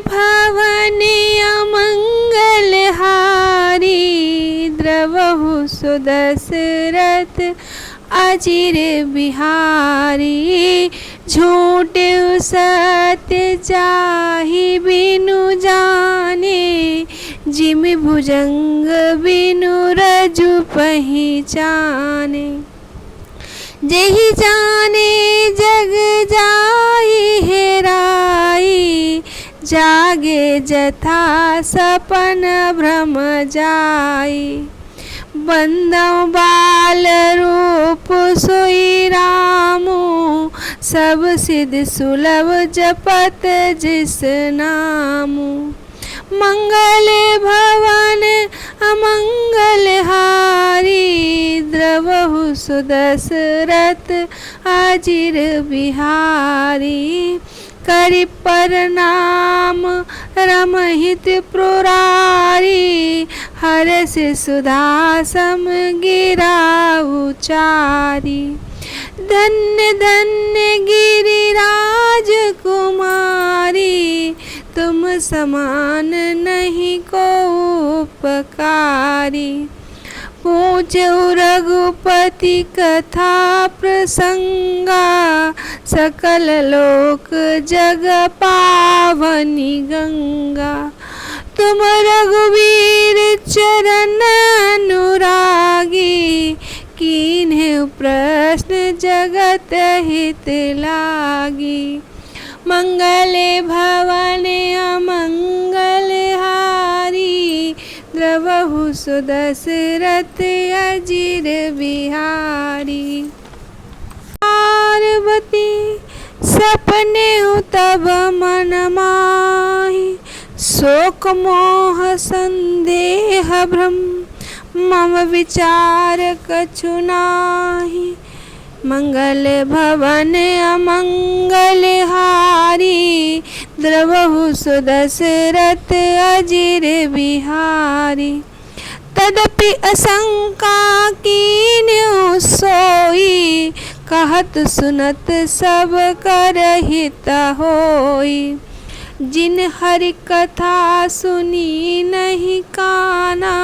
भवन अमंगलहारी द्रवहु सुदशरथ अजिर बिहारी। झूठे सत्य जाहि बिनु जाने जिम भुजंग बिनु रजु पहिचाने। जेहि जाने जग जाहि हेराई जागे जथा सपन भ्रम जाई। बंदौ बाल रूप सोई रामु सब सिद्ध सुलभ जपत जिस नामु। मंगल भवन अमंगलहारी द्रवहु सुदशरथ अजिर बिहारी। करि प्रणाम रमहित पुरारी हर्ष सुधा सम गिरा उचारी। धन्य धन्य गिरिराज कुमारी तुम समान नहीं को उपकारी। पूज्य रघुपति कथा प्रसंगा सकल लोक जग पावनी गंगा। तुम रघुवीर चरण अनुरागी कीन्हे प्रश्न जगत हित लागी। मंगले भवने अमंगलहारी द्रवहु सुदशरथ अजिर बिहारी। पार्वती सपने तब मन माहि शोक मोह संदेह भ्रम मम विचार कछु नाहि। मंगल भवन अमंगलहारी द्रवहु सुदशरथ अजिर बिहारी। तदपि आशंका कीन्हु सोई कहत सुनत सब कर हित होई। जिन हरि कथा सुनी नहीं काना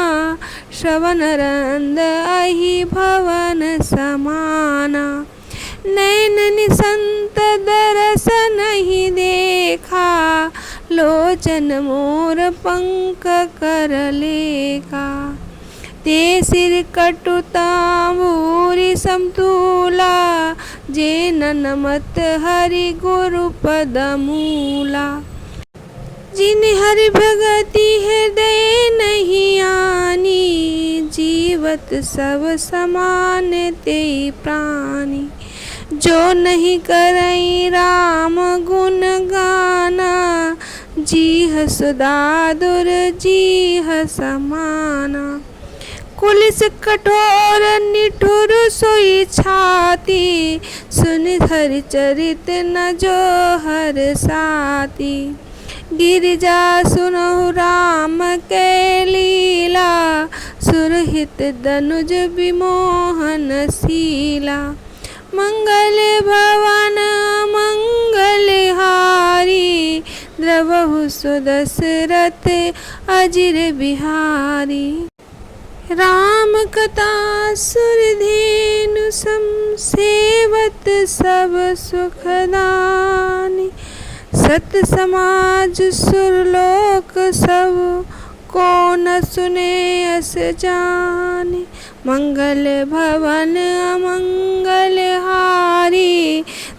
श्रवण रंद अहि भवन समाना। नैन निसंत दरस नहीं देखा लोचन मोर पंक कर लेखा। ते सिर कटुतांबूरी समतूला जे नमत हरि गुरु पद मूला। जिन हरि भगति हृदय नहीं आनी जीवत सब समान ते प्राणी। जो नहीं करई राम गुण गाना जीह सुधा दुर जीह समाना। कुलिस कठोर निठुर सोई छाती सुन हरि चरित न जो हर साती। गिरिजा सुनहु राम के लीला सुरहित दनुज विमोहन शीला। मंगल भवन मंगलहारी द्रवहु सुदशरथ अजिर बिहारी। राम कथा सुरधेनु सम सेवत सब सुखदानी। सत समाज सुरलोक सब को न सुने अस जानी। मंगल भवन अमंगलहारी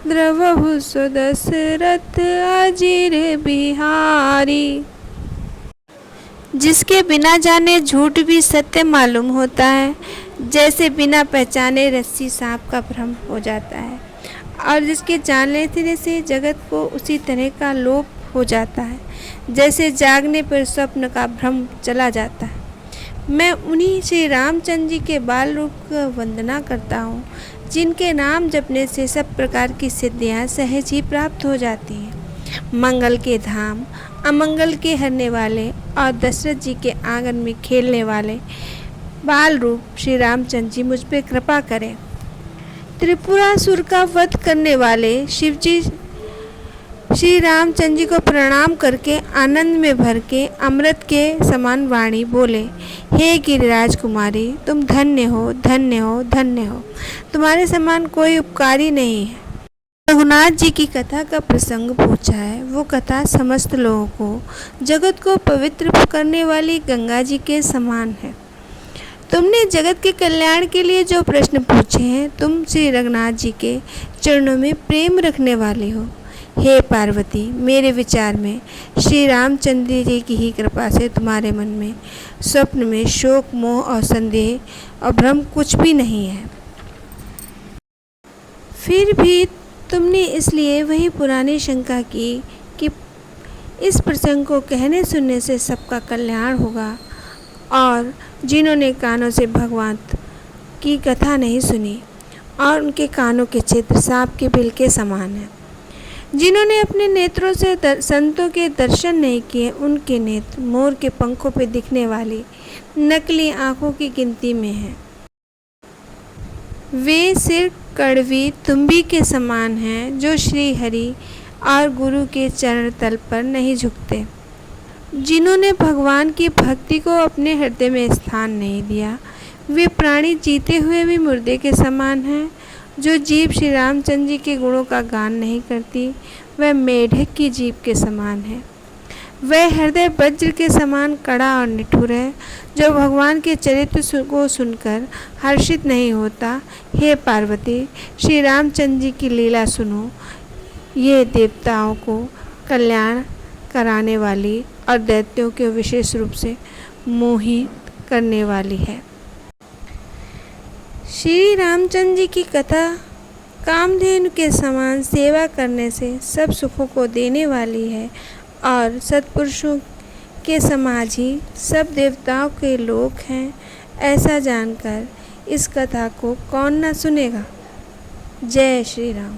द्रवहु सुदशरथ अजिर बिहारी। जिसके बिना जाने झूठ भी सत्य मालूम होता है, जैसे बिना पहचाने रस्सी सांप का भ्रम हो जाता है, और जिसके जान लेने से जगत को उसी तरह का लोप हो जाता है, जैसे जागने पर स्वप्न का भ्रम चला जाता है। मैं उन्हीं श्री रामचंद्र जी के बाल रूप का वंदना करता हूँ, जिनके नाम जपने से सब प्रकार की सिद्धियाँ सहज ही प्राप्त हो जाती हैं। मंगल के धाम, अमंगल के हरने वाले और दशरथ जी के आंगन में खेलने वाले बाल रूप श्री रामचंद्र जी मुझ पर कृपा करें। त्रिपुरासुर का वध करने वाले शिवजी श्री रामचंद्र जी को प्रणाम करके आनंद में भर के अमृत के समान वाणी बोले, हे गिरिराज कुमारी, तुम धन्य हो, धन्य हो, धन्य हो। तुम्हारे समान कोई उपकारी नहीं है। रघुनाथ जी की कथा का प्रसंग पूछा है। वो कथा समस्त लोगों को, जगत को पवित्र करने वाली गंगा जी के समान है। तुमने जगत के कल्याण के लिए जो प्रश्न पूछे हैं, तुम श्री रघुनाथ जी के चरणों में प्रेम रखने वाले हो। हे पार्वती, मेरे विचार में श्री रामचंद्र जी की ही कृपा से तुम्हारे मन में स्वप्न में शोक, मोह और संदेह और भ्रम कुछ भी नहीं है। फिर भी तुमने इसलिए वही पुरानी शंका की कि इस प्रसंग को कहने सुनने से सबका कल्याण होगा, और जिन्होंने कानों से भगवान की कथा नहीं सुनी और उनके कानों के छिद्र सांप के बिल के समान हैं। जिन्होंने अपने नेत्रों से संतों के दर्शन नहीं किए, उनके नेत्र मोर के पंखों पर दिखने वाली नकली आँखों की गिनती में हैं। वे सिर कड़वी तुम्बी के समान हैं, जो श्री हरि और गुरु के चरण तल पर नहीं झुकते। जिन्होंने भगवान की भक्ति को अपने हृदय में स्थान नहीं दिया, वे प्राणी जीते हुए भी मुर्दे के समान हैं। जो जीव श्री रामचंद्र जी के गुणों का गान नहीं करती, वह मेढक की जीभ के समान है। वह हृदय वज्र के समान कड़ा और निठुर है, जो भगवान के चरित्र को सुनकर हर्षित नहीं होता। हे पार्वती, श्री रामचंद्र जी की लीला सुनो। ये देवताओं को कल्याण कराने वाली और दैत्यों के विशेष रूप से मोहित करने वाली है। श्री रामचंद्र जी की कथा कामधेनु के समान सेवा करने से सब सुखों को देने वाली है, और सत्पुरुषों के समाज ही सब देवताओं के लोक हैं। ऐसा जानकर इस कथा को कौन न सुनेगा। जय श्री राम।